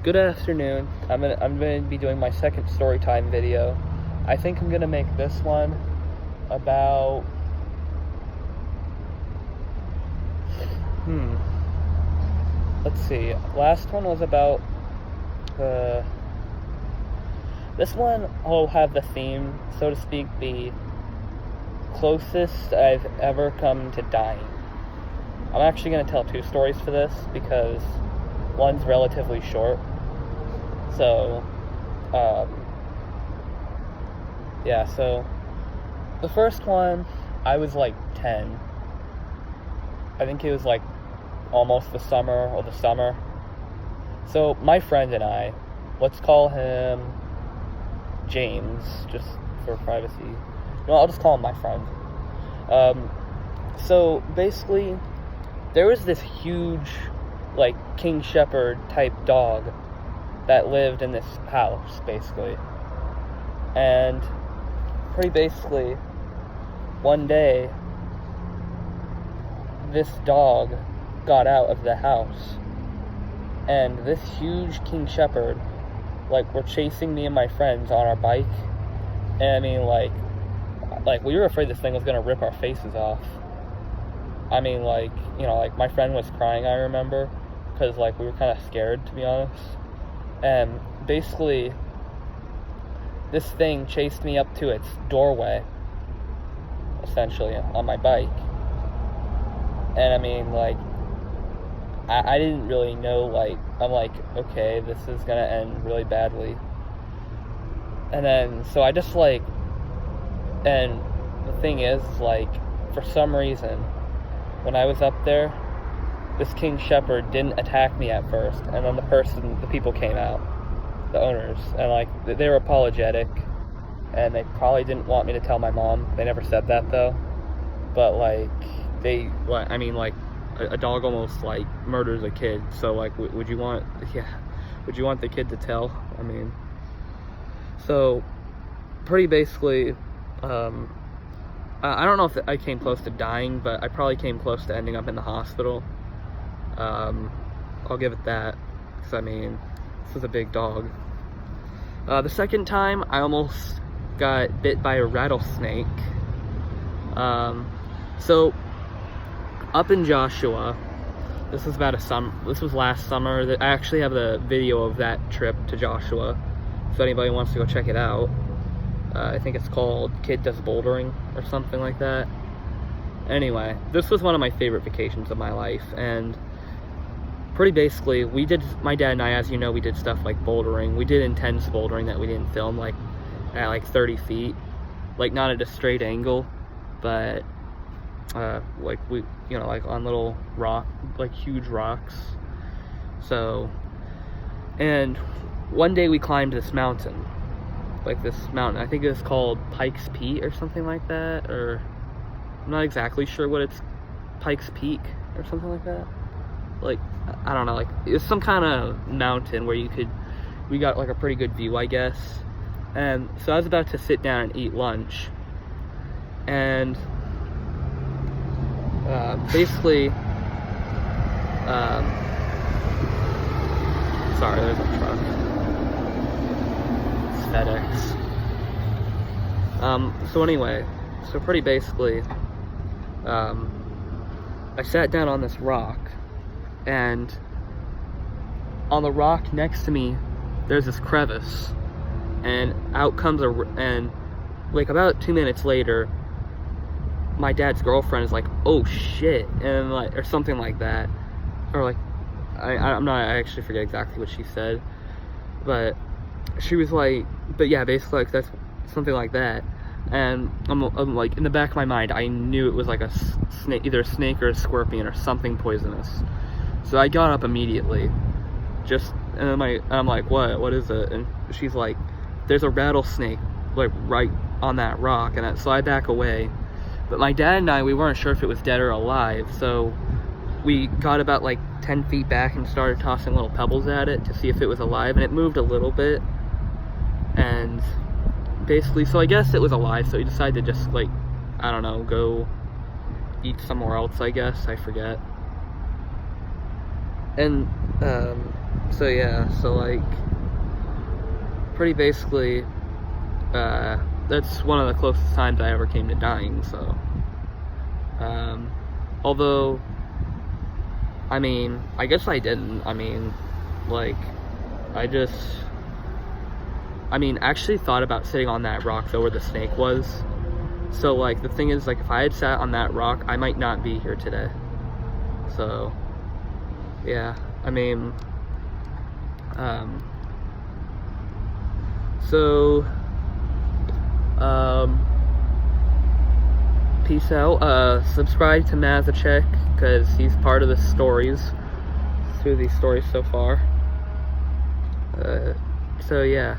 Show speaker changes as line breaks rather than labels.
Good afternoon. I'm gonna be doing my second story time video. I think I'm gonna make this one about let's see. Last one was about this one will have the theme, so to speak, the closest I've ever come to dying. I'm actually gonna tell two stories for this because one's relatively short. So, so the first one, I was like 10. I think it was like almost the summer. So my friend and I, let's call him James, just for privacy. No, I'll just call him my friend. So basically, there was this huge, like, King Shepherd type dog that lived in this house, basically. And pretty basically, one day, this dog got out of the house, and this huge King Shepherd, like, were chasing me and my friends on our bike. And I mean, like we were afraid this thing was gonna rip our faces off. I mean, like, you know, like, my friend was crying, I remember, because, like, we were kind of scared, to be honest. And basically, this thing chased me up to its doorway, essentially, on my bike. And I mean, like, I didn't really know, like, I'm like, okay, this is gonna end really badly. And then, so I just, like, and the thing is, like, for some reason, when I was up there, this King Shepherd didn't attack me at first, and then the people came out, the owners, and, like, they were apologetic, and they probably didn't want me to tell my mom. They never said that, though, but, like, a dog almost, like, murders a kid, so, like, would you want the kid to tell? I mean, so, pretty basically, I don't know if I came close to dying, but I probably came close to ending up in the hospital. I'll give it that, because, I mean, this was a big dog. The second time, I almost got bit by a rattlesnake. So, up in Joshua, this was last summer. I actually have the video of that trip to Joshua, so anybody wants to go check it out. I think it's called Kid Does Bouldering, or something like that. Anyway, this was one of my favorite vacations of my life, and pretty basically, my dad and I, as you know, we did stuff like bouldering. We did intense bouldering that we didn't film, like, at, like, 30 feet. Like, not at a straight angle, but, like, like, on little huge rocks. So, and one day we climbed this mountain. I think it's called Pikes Peak, or something like that, or, I'm not exactly sure what it's, Pikes Peak, or something like that. Like, I don't know, like, it's some kind of mountain where we got, like, a pretty good view, I guess. And so I was about to sit down and eat lunch, and basically, sorry, there's a truck. It's FedEx. So anyway, so pretty basically, I sat down on this rock, and on the rock next to me, there's this crevice, and out comes and like about 2 minutes later, my dad's girlfriend is like, "Oh shit," and like, or something like that, or like, I actually forget exactly what she said, but she was like, but yeah, basically, like, that's something like that. And I'm like, in the back of my mind, I knew it was like a snake, either a snake or a scorpion or something poisonous. So I got up immediately, and I'm like, what is it? And she's like, there's a rattlesnake, like, right on that rock. And so I back away, but my dad and I, we weren't sure if it was dead or alive, so we got about, like, 10 feet back and started tossing little pebbles at it to see if it was alive, and it moved a little bit, and basically, so I guess it was alive, so we decided to just, like, I don't know, go eat somewhere else, I guess, I forget. And So yeah, so like, pretty basically, that's one of the closest times I ever came to dying, so. Although, I mean, I guess I didn't. I mean, like, actually thought about sitting on that rock though where the snake was. So like, the thing is, like, if I had sat on that rock, I might not be here today. So, yeah, I mean, so, peace out. Subscribe to Mazachek, because he's part of the stories, through these stories so far. So yeah.